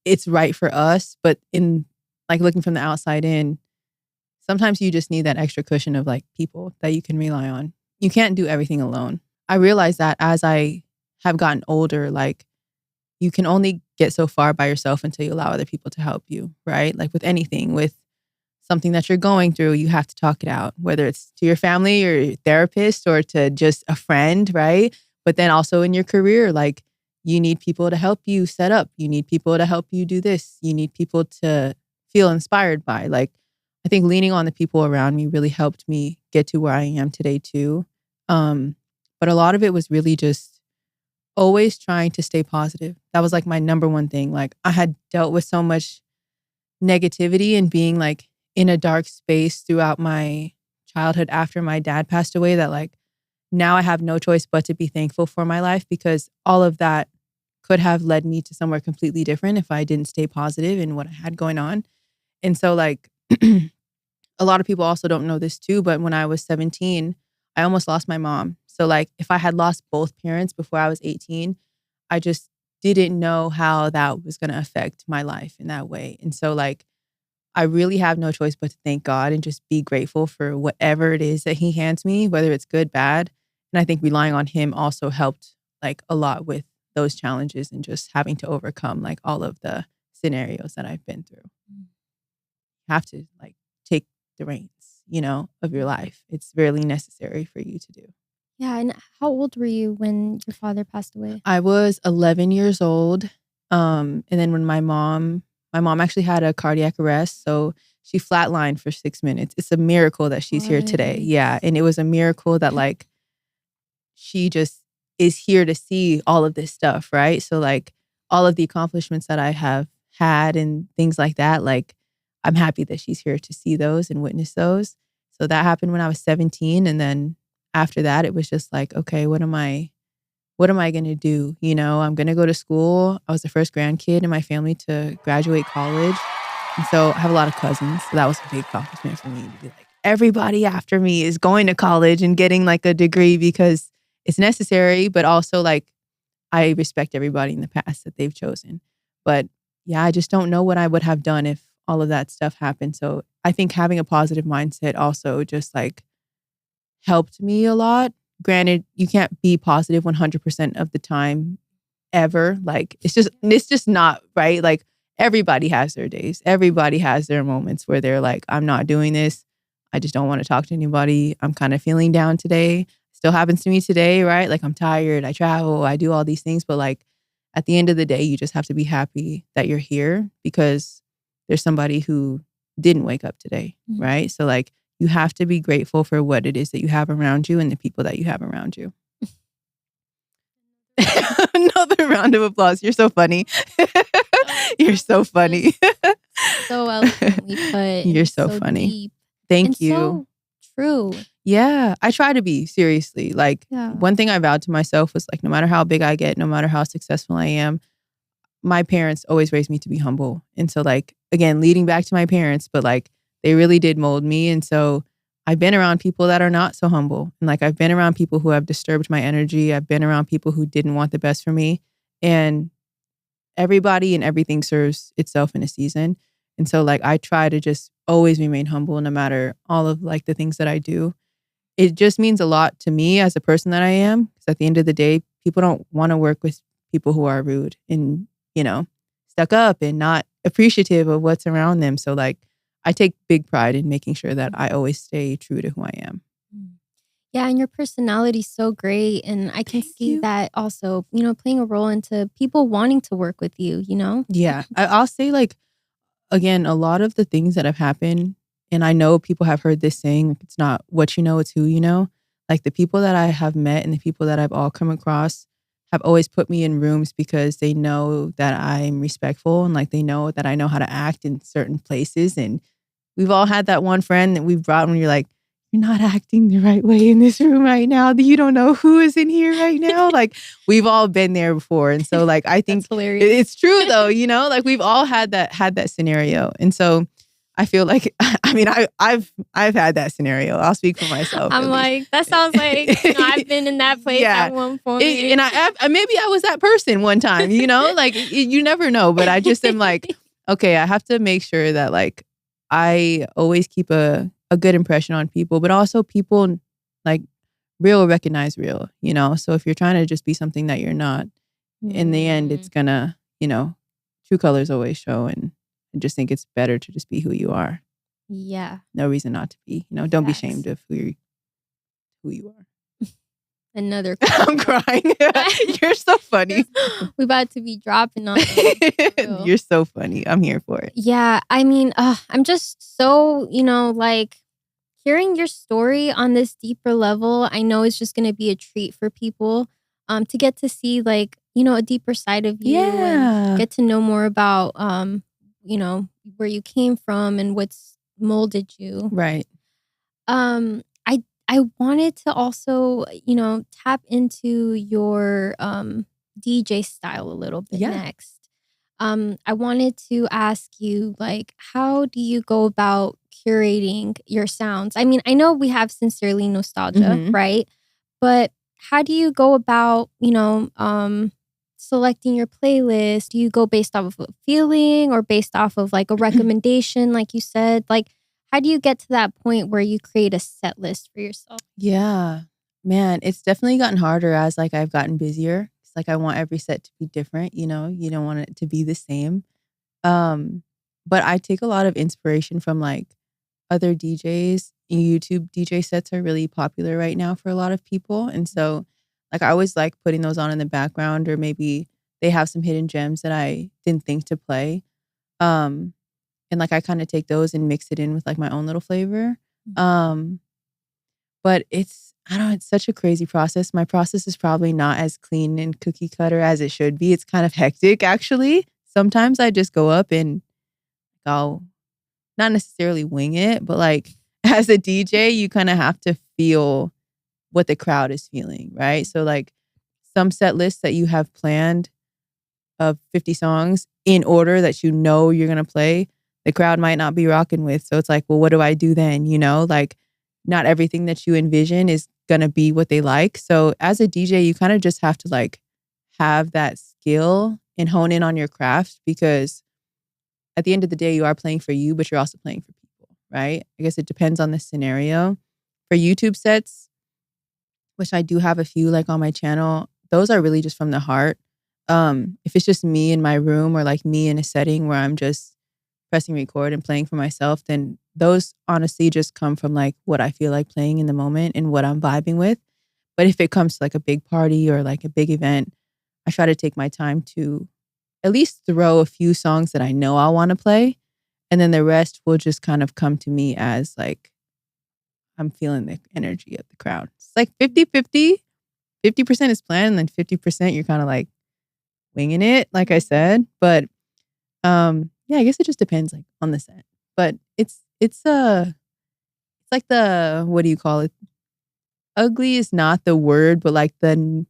it's right for us. But in like looking from the outside in, sometimes you just need that extra cushion of like people that you can rely on. You can't do everything alone. I realized that as I have gotten older, like you can only get so far by yourself until you allow other people to help you, right? Like with anything, with something that you're going through, you have to talk it out, whether it's to your family or your therapist or to just a friend, right? But then also in your career, like you need people to help you set up. You need people to help you do this. You need people to feel inspired by. Like I think leaning on the people around me really helped me get to where I am today too. But a lot of it was really just always trying to stay positive. That was like my number one thing. Like I had dealt with so much negativity and being like in a dark space throughout my childhood after my dad passed away that like now I have no choice but to be thankful for my life, because all of that could have led me to somewhere completely different if I didn't stay positive in what I had going on. And so like a lot of people also don't know this too, but when I was 17, I almost lost my mom. So like if I had lost both parents before I was 18, I just didn't know how that was going to affect my life in that way. And so like I really have no choice but to thank God and just be grateful for whatever it is that he hands me, whether it's good, bad. And I think relying on him also helped like a lot with those challenges and just having to overcome like all of the scenarios that I've been through. You have to like take the reins, you know, of your life. It's really necessary for you to do. Yeah. And how old were you when your father passed away? I was 11 years old. And then when my mom actually had a cardiac arrest. So she flatlined for 6 minutes. It's a miracle that she's here today. Yeah. And it was a miracle that like, she just is here to see all of this stuff. Right. So like all of the accomplishments that I have had and things like that, like I'm happy that she's here to see those and witness those. So that happened when I was 17. And then after that, it was just like, okay, what am I going to do? You know, I'm going to go to school. I was the first grandkid in my family to graduate college. And so I have a lot of cousins. So that was a big accomplishment for me to be like, everybody after me is going to college and getting like a degree because it's necessary. But also like, I respect everybody in the past that they've chosen. But yeah, I just don't know what I would have done if all of that stuff happened. So I think having a positive mindset also just like helped me a lot. Granted, you can't be positive 100% of the time ever. Like it's just not right. Like everybody has their days. Everybody has their moments where they're like, I'm not doing this. I just don't want to talk to anybody. I'm kind of feeling down today. Still happens to me today, right? Like I'm tired. I travel. I do all these things. But like at the end of the day, you just have to be happy that you're here because there's somebody who didn't wake up today, right? So like you have to be grateful for what it is that you have around you and the people that you have around you. Another round of applause. You're so funny. You're so funny. So eloquently put. You're so funny. Deep. Thank and you. So true. Yeah, I try to be, seriously. Like, one thing I vowed to myself was like, no matter how big I get, no matter how successful I am, my parents always raised me to be humble. And so like, again, leading back to my parents, but like they really did mold me. And so I've been around people that are not so humble. And like, I've been around people who have disturbed my energy. I've been around people who didn't want the best for me. And everybody and everything serves itself in a season. And so like, I try to just always remain humble no matter all of like the things that I do. It just means a lot to me as a person that I am. Because at the end of the day, people don't want to work with people who are rude and, you know, stuck up and not appreciative of what's around them. So like, I take big pride in making sure that I always stay true to who I am. Yeah, and your personality's so great. And I can see that also, you know, playing a role into people wanting to work with you, you know? Yeah. I'll say like, again, a lot of the things that have happened, and I know people have heard this saying, it's not what you know, it's who you know. Like the people that I have met and the people that I've all come across have always put me in rooms because they know that I'm respectful and like they know that I know how to act in certain places. And we've all had that one friend that we've brought when you're like, you're not acting the right way in this room right now. You don't know who is in here right now. Like we've all been there before. And so like, I think it's true though, you know, like we've all had that scenario. And so I feel like, I mean, I've had that scenario. I'll speak for myself. I'm like, that sounds like, you know, I've been in that place at one point. And maybe I was that person one time, you know, like you never know. But I just am like, okay, I have to make sure that like I always keep a good impression on people, but also people like real recognize real, you know? So if you're trying to just be something that you're not, in the end, it's gonna, you know, true colors always show. And I just think it's better to just be who you are. Yeah. No reason not to be, you know, don't be ashamed of who you are. Another I'm crying. You're so funny. We about to be dropping on You're so funny. I'm here for it. Yeah. I mean, I'm just so, you know, like hearing your story on this deeper level, I know it's just going to be a treat for people to get to see like, you know, a deeper side of you and get to know more about, you know, where you came from and what's molded you. Right. I wanted to also, you know, tap into your DJ style a little bit next. I wanted to ask you, like, how do you go about curating your sounds? I mean, I know we have Sincerely Nostalgia, right? But how do you go about, you know, selecting your playlist? Do you go based off of a feeling or based off of like a recommendation, like you said? Like, how do you get to that point where you create a set list for yourself? Yeah, man, it's definitely gotten harder as like I've gotten busier. It's like I want every set to be different, you know, you don't want it to be the same. But I take a lot of inspiration from like other DJs. YouTube DJ sets are really popular right now for a lot of people. And so like I always like putting those on in the background, or maybe they have some hidden gems that I didn't think to play. And like I kind of take those and mix it in with like my own little flavor. But it's such a crazy process. My process is probably not as clean and cookie cutter as it should be. It's kind of hectic actually. Sometimes I just go up and I'll not necessarily wing it, but like as a DJ, you kind of have to feel what the crowd is feeling, right? So like some set lists that you have planned of 50 songs in order that you know you're going to play, the crowd might not be rocking with. So it's like, well, what do I do then? You know, like not everything that you envision is going to be what they like. So as a DJ, you kind of just have to like have that skill and hone in on your craft, because at the end of the day, you are playing for you, but you're also playing for people, right? I guess it depends on the scenario. For YouTube sets, which I do have a few like on my channel, those are really just from the heart. If it's just me in my room or like me in a setting where I'm just pressing record and playing for myself, then those honestly just come from like what I feel like playing in the moment and what I'm vibing with. But if it comes to like a big party or like a big event, I try to take my time to at least throw a few songs that I know I'll want to play. And then the rest will just kind of come to me as like I'm feeling the energy of the crowd. It's like 50-50. 50% is planned, and then 50% you're kind of like winging it, like I said. But yeah, I guess it just depends like on the set. But it's like the, what do you call it? Ugly is not the word, but like it's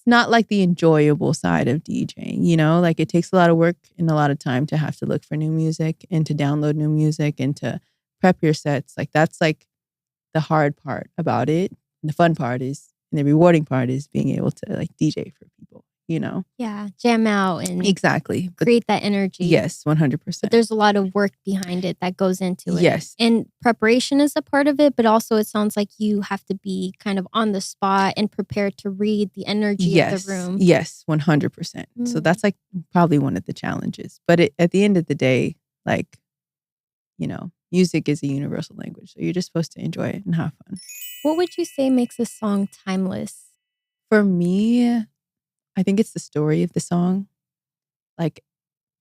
not like the enjoyable side of DJing, you know? Like it takes a lot of work and a lot of time to have to look for new music and to download new music and to prep your sets. Like that's like the hard part about it. And the fun part is, and the rewarding part is being able to like DJ for people, you know? Yeah, jam out and Exactly. create that energy. Yes, 100%. But there's a lot of work behind it that goes into it. Yes. And preparation is a part of it, but also it sounds like you have to be kind of on the spot and prepared to read the energy of the room. Yes, 100%. So that's like probably one of the challenges. But at the end of the day, like, you know, music is a universal language. So you're just supposed to enjoy it and have fun. What would you say makes a song timeless? For me, I think it's the story of the song. Like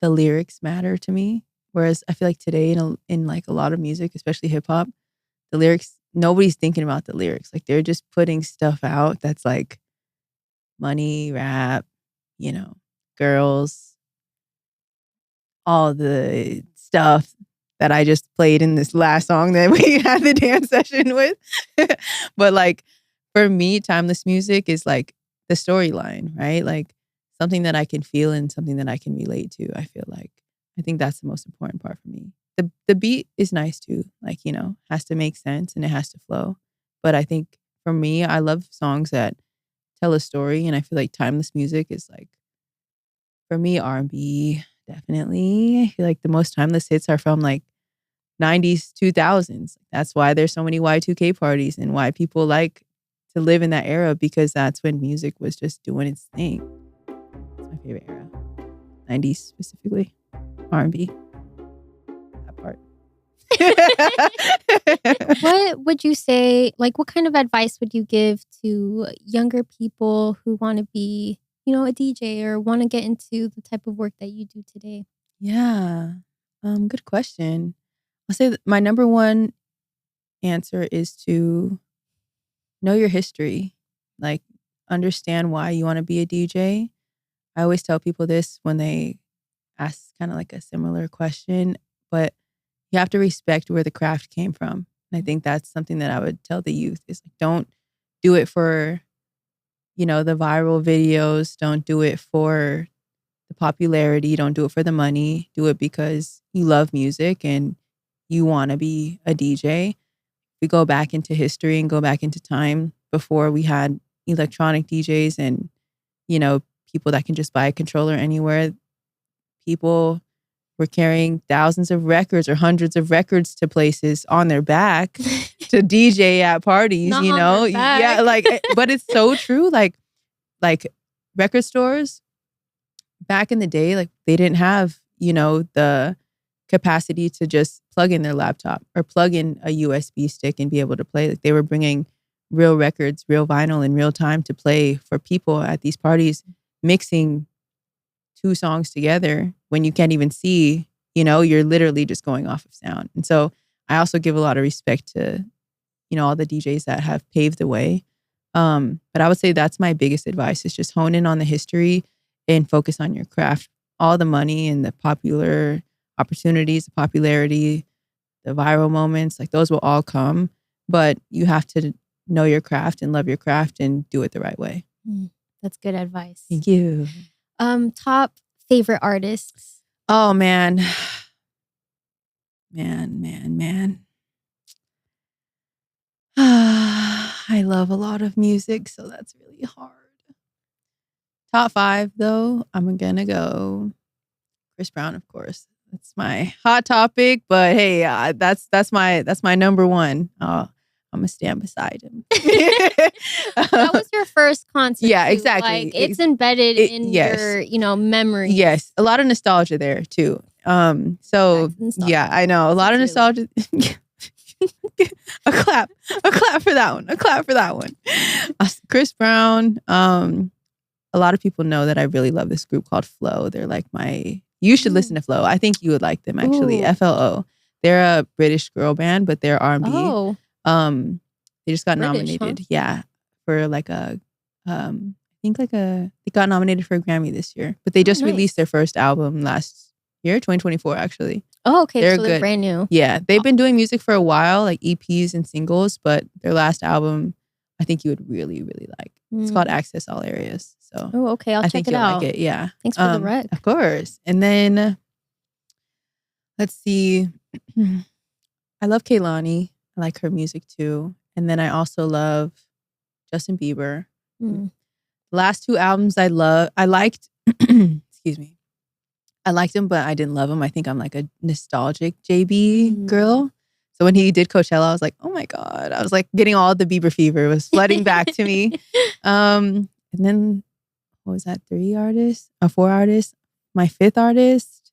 the lyrics matter to me. Whereas I feel like today in like a lot of music, especially hip hop, the lyrics, nobody's thinking about the lyrics. Like they're just putting stuff out that's like money, rap, you know, girls, all the stuff that I just played in this last song that we had the dance session with. But like for me, timeless music is like the storyline, right? Like something that I can feel and something that I can relate to. I feel like I think that's the most important part for me. The beat is nice too, like, you know, has to make sense and it has to flow. But I think for me, I love songs that tell a story, and I feel like timeless music is like, for me, R&B, definitely. I feel like the most timeless hits are from like 90s, 2000s. That's why there's so many Y2K parties and why people like to live in that era, because that's when music was just doing its thing. It's my favorite era. 90s specifically. R&B. That part. What would you say, like what kind of advice would you give to younger people who want to be, you know, a DJ or want to get into the type of work that you do today? Yeah. Good question. I'll say that my number one answer is to know your history. Like, understand why you want to be a DJ. I always tell people this when they ask kind of like a similar question, but you have to respect where the craft came from. And I think that's something that I would tell the youth is like, don't do it for, you know, the viral videos. Don't do it for the popularity. Don't do it for the money. Do it because you love music and you want to be a DJ. We go back into history and go back into time before we had electronic DJs and, you know, people that can just buy a controller anywhere. People were carrying thousands of records or hundreds of records to places on their back to DJ at parties, Not you on know? their back. Yeah, like, but it's so true. Like record stores back in the day, like they didn't have, you know, the capacity to just plug in their laptop or plug in a USB stick and be able to play. Like they were bringing real records, real vinyl in real time to play for people at these parties, mixing two songs together when you can't even see, you know, you're literally just going off of sound. And so I also give a lot of respect to, you know, all the DJs that have paved the way. But I would say that's my biggest advice is just hone in on the history and focus on your craft. All the money and the popular opportunities, the popularity, the viral moments, like those will all come, but you have to know your craft and love your craft and do it the right way. That's good advice. Thank you. Top favorite artists? Oh, man. Man. I love a lot of music, so that's really hard. Top 5, though, I'm going to go Chris Brown, of course. That's my hot topic, but hey, that's my number one. I'm going to stand beside him. That was your first concert. Yeah, too. exactly. Like it's embedded in yes. your, you know, memory. Yes, a lot of nostalgia there too. So yeah, I know a lot of nostalgia. a clap for that one. Chris Brown. A lot of people know that I really love this group called Flow. They're like you should listen to Flow. I think you would like them actually. Ooh. FLO. They're a British girl band, but they're R&B. Oh. They just got British, nominated. huh? Yeah, for like a I think like they got nominated for a Grammy this year. But they just nice. released their first album last year, 2024 actually. Oh, okay. They're So they're good. brand new. Yeah, they've been doing music for a while, like EPs and singles, but their last album, I think you would really, really like. It's called Access All Areas. So Oh, okay. I'll I check think it you'll out. like it. Yeah. Thanks for the rec. Of course. And then let's see. I love Kehlani. I like her music too. And then I also love Justin Bieber. Mm. The last two albums I liked, excuse me. I liked him, but I didn't love him. I think I'm like a nostalgic JB girl. So when he did Coachella, I was like, oh my God. I was like getting all the Bieber fever. It was flooding back to me. And then, what was that? 4 artists. My 5th artist.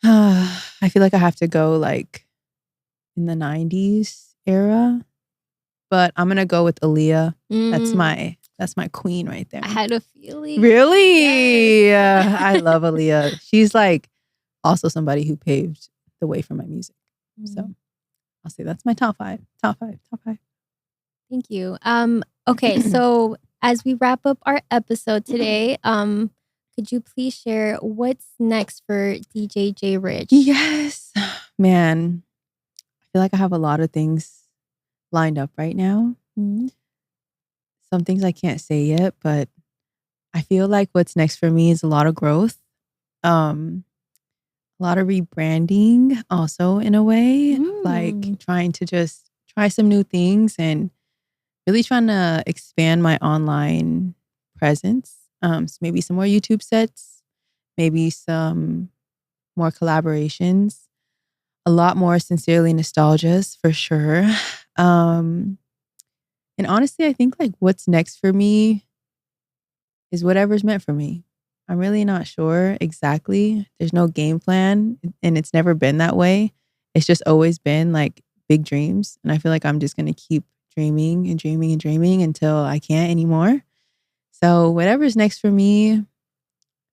I feel like I have to go like in the 90s era. But I'm going to go with Aaliyah. That's my queen right there. I had a feeling. Really? Yes. I love Aaliyah. She's like also somebody who paved the way for my music. So I'll say that's my top 5. Thank you. Okay, so as we wrap up our episode today, could you please share what's next for DJ J Rich? Yes. Man, I feel like I have a lot of things lined up right now. Mm-hmm. Some things I can't say yet, but I feel like what's next for me is a lot of growth. A lot of rebranding also in a way, like trying to just try some new things and really trying to expand my online presence. So maybe some more YouTube sets, maybe some more collaborations, a lot more Sincerely Nostalgias for sure. And honestly, I think like what's next for me is whatever's meant for me. I'm really not sure exactly. There's no game plan and it's never been that way. It's just always been like big dreams. And I feel like I'm just going to keep dreaming and dreaming and dreaming until I can't anymore. So whatever's next for me,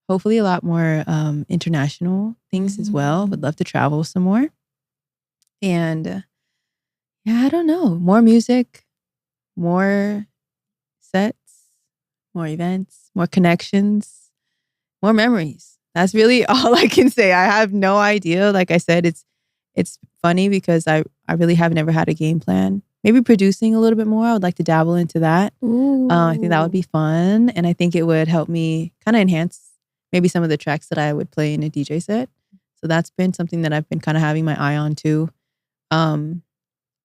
hopefully a lot more international things as well. Would love to travel some more. And yeah, I don't know. More music, more sets, more events, more connections. More memories. That's really all I can say. I have no idea. Like I said, it's funny because I really have never had a game plan. Maybe producing a little bit more. I would like to dabble into that. I think that would be fun. And I think it would help me kind of enhance maybe some of the tracks that I would play in a DJ set. So that's been something that I've been kind of having my eye on too. But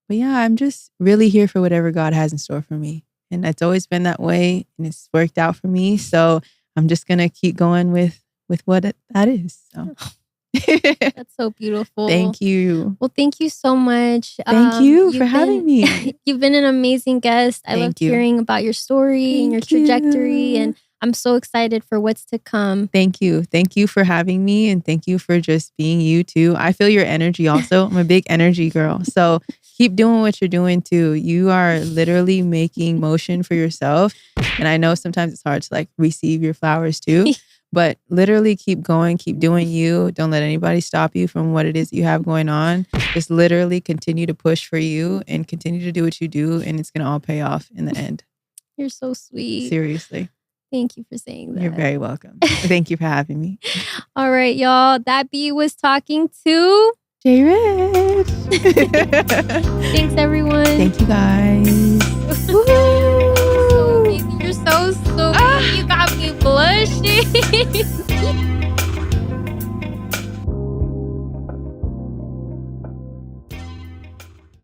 yeah, I'm just really here for whatever God has in store for me. And it's always been that way and it's worked out for me. So I'm just going to keep going with what that is. So. That's so beautiful. Thank you. Well, thank you so much. Thank you for having me. You've been an amazing guest. I loved hearing about your story and your trajectory. And I'm so excited for what's to come. Thank you. Thank you for having me. And thank you for just being you too. I feel your energy also. I'm a big energy girl. So keep doing what you're doing too. You are literally making motion for yourself. And I know sometimes it's hard to like receive your flowers too. But literally keep going, keep doing you. Don't let anybody stop you from what it is you have going on. Just literally continue to push for you and continue to do what you do. And it's going to all pay off in the end. You're so sweet. Seriously. Thank you for saying that. You're very welcome. Thank you for having me. All right, y'all. That bee was talking to J Rich. Thanks, everyone. Thank you, guys. You're so sweet. You got me blushing.